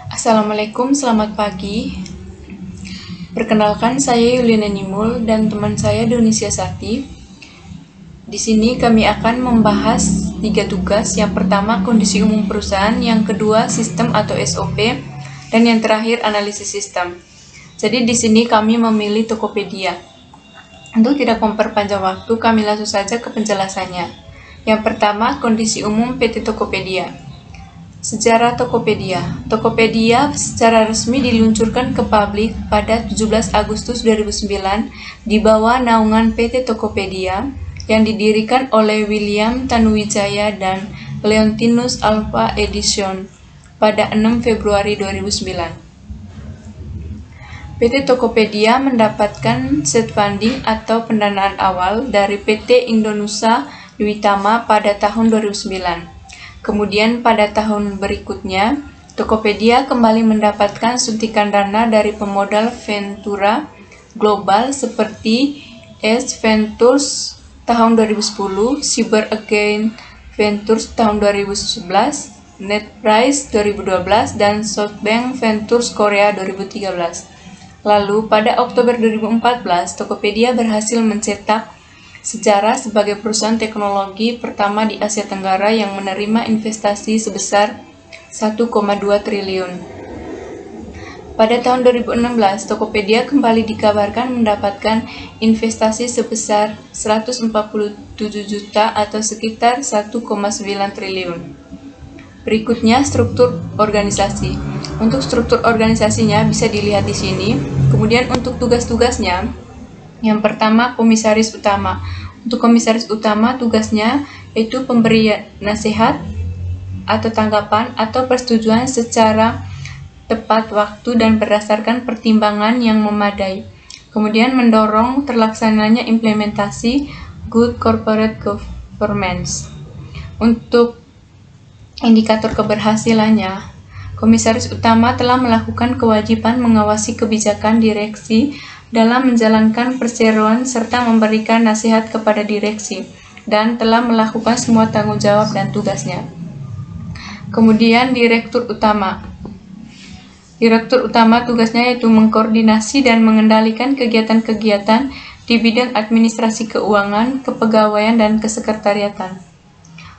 Assalamualaikum, selamat pagi. Perkenalkan, saya Yuliana Nimul dan teman saya Donisia Sati. Di sini kami akan membahas 3 tugas. Yang pertama, kondisi umum perusahaan. Yang kedua, sistem atau SOP. Dan yang terakhir, analisis sistem. Jadi di sini kami memilih Tokopedia. Untuk tidak memperpanjang waktu, kami langsung saja ke penjelasannya. Yang pertama, kondisi umum PT Tokopedia. Sejarah Tokopedia. Tokopedia secara resmi diluncurkan ke publik pada 17 Agustus 2009 di bawah naungan PT Tokopedia yang didirikan oleh William Tanuwijaya dan Leontinus Alpha Edition pada 6 Februari 2009. PT Tokopedia mendapatkan seed funding atau pendanaan awal dari PT Indonesia Duitama pada tahun 2009. Kemudian pada tahun berikutnya, Tokopedia kembali mendapatkan suntikan dana dari pemodal Ventura Global seperti S Ventures tahun 2010, Cyber Again Ventures tahun 2011, NetPrice 2012, dan SoftBank Ventures Korea 2013. Lalu pada Oktober 2014, Tokopedia berhasil mencetak sejarah sebagai perusahaan teknologi pertama di Asia Tenggara yang menerima investasi sebesar 1,2 triliun. Pada tahun 2016, Tokopedia kembali dikabarkan mendapatkan investasi sebesar 147 juta atau sekitar 1,9 triliun. Berikutnya, struktur organisasi. Untuk struktur organisasinya bisa dilihat di sini. Kemudian untuk tugas-tugasnya, yang pertama, komisaris utama. Untuk komisaris utama, tugasnya yaitu pemberian nasihat atau tanggapan atau persetujuan secara tepat waktu dan berdasarkan pertimbangan yang memadai. Kemudian mendorong terlaksananya implementasi good corporate governance. Untuk indikator keberhasilannya, komisaris utama telah melakukan kewajiban mengawasi kebijakan direksi dalam menjalankan perseroan serta memberikan nasihat kepada direksi dan telah melakukan semua tanggung jawab dan tugasnya. Kemudian Direktur Utama. Direktur Utama tugasnya yaitu mengkoordinasi dan mengendalikan kegiatan-kegiatan di bidang administrasi keuangan, kepegawaian, dan kesekretariatan.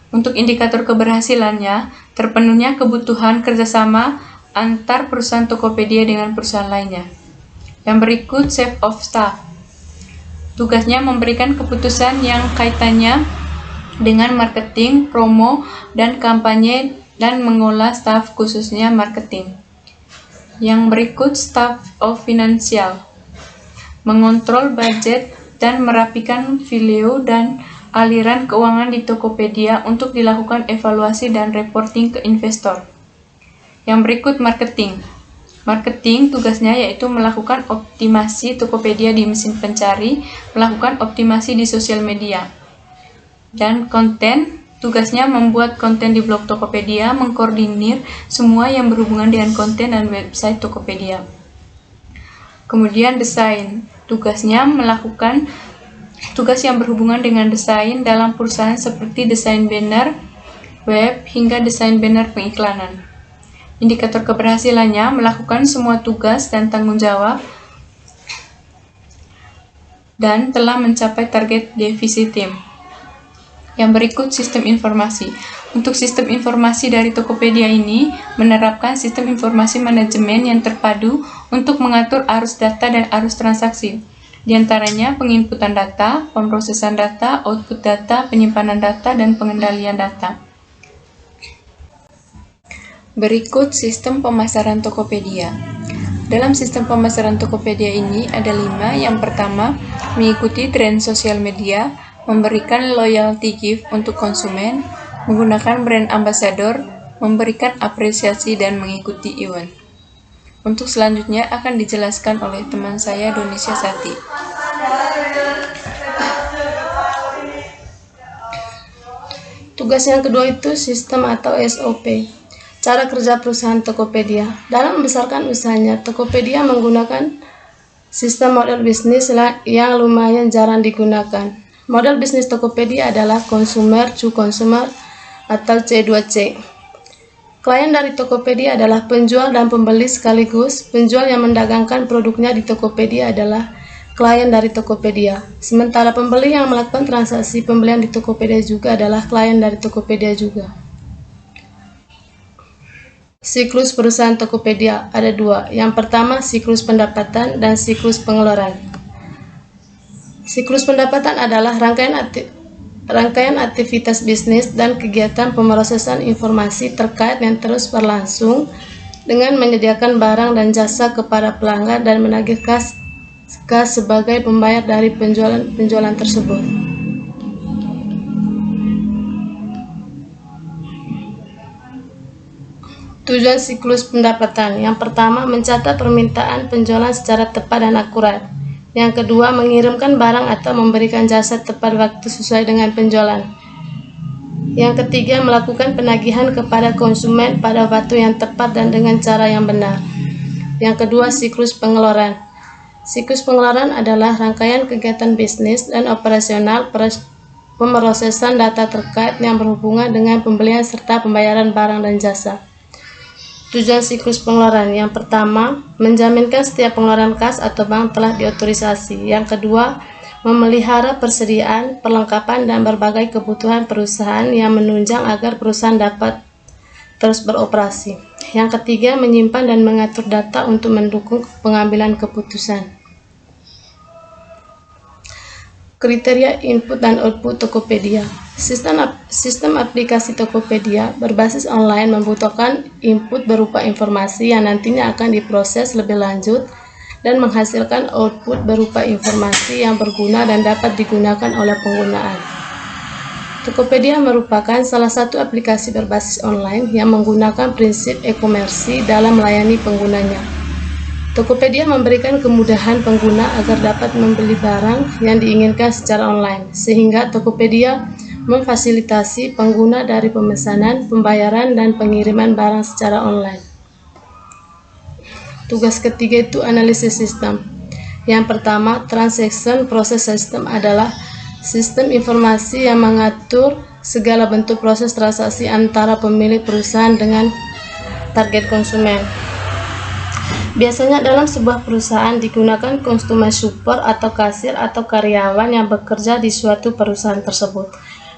Untuk indikator keberhasilannya, terpenuhnya kebutuhan kerjasama antar perusahaan Tokopedia dengan perusahaan lainnya. Yang berikut, Chief of Staff. Tugasnya memberikan keputusan yang kaitannya dengan marketing, promo, dan kampanye dan mengolah staf khususnya marketing. Yang berikut, Staff of Financial. Mengontrol budget dan merapikan filio dan aliran keuangan di Tokopedia untuk dilakukan evaluasi dan reporting ke investor. Yang berikut, Marketing. Marketing tugasnya yaitu melakukan optimasi Tokopedia di mesin pencari, melakukan optimasi di sosial media. Dan konten, tugasnya membuat konten di blog Tokopedia, mengkoordinir semua yang berhubungan dengan konten dan website Tokopedia. Kemudian desain, tugasnya melakukan tugas yang berhubungan dengan desain dalam perusahaan seperti desain banner, web, hingga desain banner pengiklanan. Indikator keberhasilannya melakukan semua tugas dan tanggung jawab dan telah mencapai target defisit tim. Yang berikut, sistem informasi. Untuk sistem informasi dari Tokopedia ini menerapkan sistem informasi manajemen yang terpadu untuk mengatur arus data dan arus transaksi. Di antaranya penginputan data, pemrosesan data, output data, penyimpanan data, dan pengendalian data. Berikut sistem pemasaran Tokopedia. Dalam sistem pemasaran Tokopedia ini ada 5. Yang pertama, mengikuti tren sosial media, memberikan loyalty gift untuk konsumen, menggunakan brand ambassador, memberikan apresiasi, dan mengikuti event. Untuk selanjutnya akan dijelaskan oleh teman saya Donisia Sati. Tugas yang kedua itu sistem atau SOP. Cara kerja perusahaan Tokopedia. Dalam membesarkan usahanya, Tokopedia menggunakan sistem model bisnis yang lumayan jarang digunakan. Model bisnis Tokopedia adalah consumer to consumer atau C2C. Klien dari Tokopedia adalah penjual dan pembeli sekaligus. Penjual yang mendagangkan produknya di Tokopedia adalah klien dari Tokopedia. Sementara pembeli yang melakukan transaksi pembelian di Tokopedia juga adalah klien dari Tokopedia juga. Siklus perusahaan Tokopedia ada dua. Yang pertama, siklus pendapatan dan siklus pengeluaran. Siklus pendapatan adalah rangkaian aktivitas bisnis dan kegiatan pemrosesan informasi terkait yang terus berlangsung dengan menyediakan barang dan jasa kepada pelanggan dan menagih kas sebagai pembayar dari penjualan tersebut. Tujuan siklus pendapatan. Yang pertama, mencatat permintaan penjualan secara tepat dan akurat. Yang kedua, mengirimkan barang atau memberikan jasa tepat waktu sesuai dengan penjualan. Yang ketiga, melakukan penagihan kepada konsumen pada waktu yang tepat dan dengan cara yang benar. Yang kedua, siklus pengeluaran. Siklus pengeluaran adalah rangkaian kegiatan bisnis dan operasional pemrosesan data terkait yang berhubungan dengan pembelian serta pembayaran barang dan jasa. Tujuan siklus pengeluaran. Yang pertama, menjaminkan setiap pengeluaran kas atau bank telah diotorisasi. Yang kedua, memelihara persediaan, perlengkapan, dan berbagai kebutuhan perusahaan yang menunjang agar perusahaan dapat terus beroperasi. Yang ketiga, menyimpan dan mengatur data untuk mendukung pengambilan keputusan. Kriteria input dan output Tokopedia. Sistem aplikasi Tokopedia berbasis online membutuhkan input berupa informasi yang nantinya akan diproses lebih lanjut dan menghasilkan output berupa informasi yang berguna dan dapat digunakan oleh penggunaan. Tokopedia merupakan salah satu aplikasi berbasis online yang menggunakan prinsip e-komersi dalam melayani penggunanya. Tokopedia memberikan kemudahan pengguna agar dapat membeli barang yang diinginkan secara online, sehingga Tokopedia memfasilitasi pengguna dari pemesanan, pembayaran, dan pengiriman barang secara online. Tugas ketiga itu analisis sistem. Yang pertama, transaction process system adalah sistem informasi yang mengatur segala bentuk proses transaksi antara pemilik perusahaan dengan target konsumen. Biasanya dalam sebuah perusahaan digunakan customer support atau kasir atau karyawan yang bekerja di suatu perusahaan tersebut.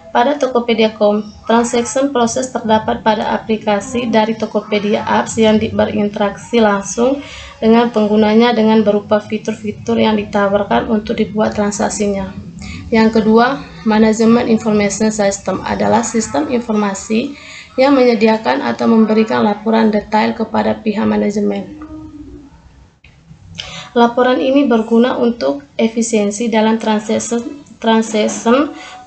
Pada Tokopedia.com, transaction proses terdapat pada aplikasi dari Tokopedia Apps yang berinteraksi langsung dengan penggunanya dengan berupa fitur-fitur yang ditawarkan untuk dibuat transaksinya. Yang kedua, Management Information System adalah sistem informasi yang menyediakan atau memberikan laporan detail kepada pihak manajemen. Laporan ini berguna untuk efisiensi dalam transaction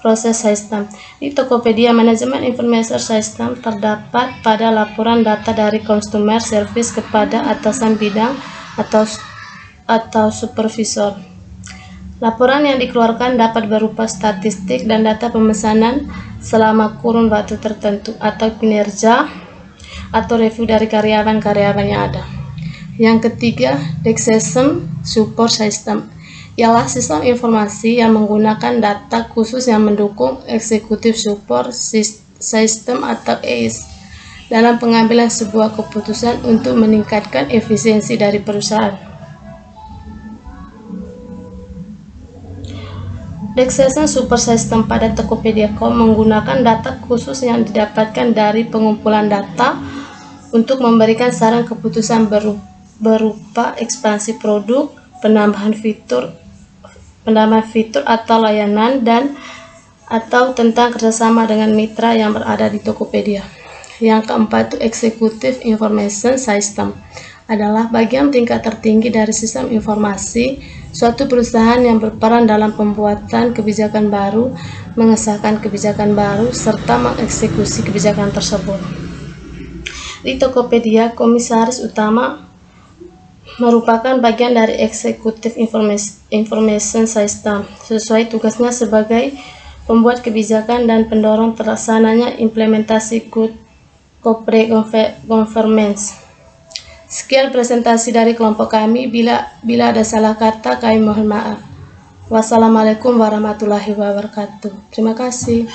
proses system. Di Tokopedia Management Information System terdapat pada laporan data dari customer service kepada atasan bidang atau supervisor. Laporan yang dikeluarkan dapat berupa statistik dan data pemesanan selama kurun waktu tertentu atau kinerja atau review dari karyawan-karyawan yang ada. Yang ketiga, Decision Support System ialah sistem informasi yang menggunakan data khusus yang mendukung Executive Support System atau ACE dalam pengambilan sebuah keputusan untuk meningkatkan efisiensi dari perusahaan. Decision Support System pada Tokopedia.com menggunakan data khusus yang didapatkan dari pengumpulan data untuk memberikan saran keputusan berupa ekspansi produk, penambahan fitur atau layanan atau tentang kerjasama dengan mitra yang berada di Tokopedia. Yang keempat itu Executive Information System adalah bagian tingkat tertinggi dari sistem informasi suatu perusahaan yang berperan dalam pembuatan kebijakan baru, mengesahkan kebijakan baru, serta mengeksekusi kebijakan tersebut. Di Tokopedia, komisaris utama merupakan bagian dari Executive Information System sesuai tugasnya sebagai pembuat kebijakan dan pendorong terlaksananya implementasi Good Corporate Governance. Sekian presentasi dari kelompok kami. Bila ada salah kata, kami mohon maaf. Wassalamualaikum warahmatullahi wabarakatuh. Terima kasih.